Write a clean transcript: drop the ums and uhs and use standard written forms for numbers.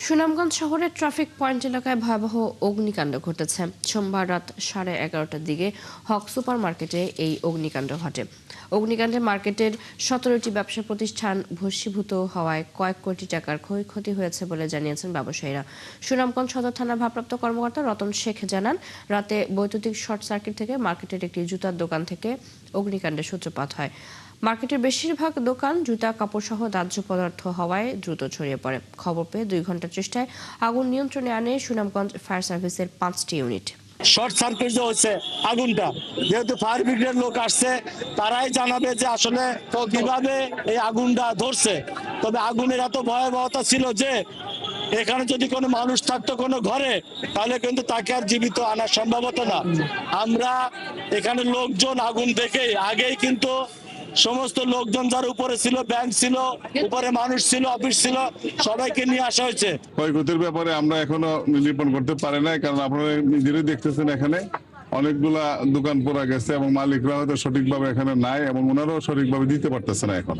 সুনামগঞ্জ শহরের traffic point এলাকায় ভয়াবহ অগ্নিকাণ্ড ঘটেছে। সোমবার রাত 11:30টার দিকে হক সুপার মার্কেটে এই অগ্নিকাণ্ড ঘটে। অগ্নিকাণ্ডে মার্কেটের 17টি ব্যবসা প্রতিষ্ঠান ভস্মীভূত হওয়ায় কয়েক কোটি টাকার ক্ষয়ক্ষতি হয়েছে বলে জানিয়েছেন ব্যবসায়ীরা। সুনামগঞ্জ সদর থানার ভারপ্রাপ্ত কর্মকর্তা রতন শেখ জানান, রাতে বৈদ্যুতিক শর্ট সার্কিট থেকে মার্কেটের একটি জুতার দোকান থেকে অগ্নিকাণ্ডের সূত্রপাত হয়। মার্কেটের বেশিরভাগ দোকান জুতা, কাপড় সহ দাহ্য পদার্থ হওয়ায় দ্রুত ছড়িয়ে পড়ে। খবর পেয়ে 2 ঘন্টার চেষ্টায় আগুন নিয়ন্ত্রণে আনে সুনামগঞ্জ ফায়ার সার্ভিসের 5টি ইউনিট। শর্ট সার্কিট যে হচ্ছে আগুনটা, যেহেতু ফায়ার ব্রিগেড লোক আসছে, তারাই জানাবে যে আসলে কিভাবে এই আগুনটা ধরছে। তবে আগুনের এত ভয়াবহতা ছিল যে এখানে যদি কোনো মানুষ থাকতো কোনো ঘরে, তাহলে কিন্তু তাকে আর জীবিত আনার সম্ভবত না। আমরা এখানে লোকজন আগুন দেখে আগেই কিন্তু সমস্ত লোকজন যার উপরে ছিল, ব্যাংক ছিল, উপরে মানুষ ছিল, অফিস ছিল, সবাইকে নিয়ে আসা হয়েছে। ক্ষয়ক্ষতির ব্যাপারে আমরা এখনো নিরূপণ করতে পারি না, কারণ আপনারা নিজেরাই দেখতেছেন এখানে অনেকগুলা দোকান পোড়া গেছে এবং মালিকরা হয়তো সঠিকভাবে এখানে নাই এবং ওনারাও সঠিকভাবে দিতে পারতেছে না এখন।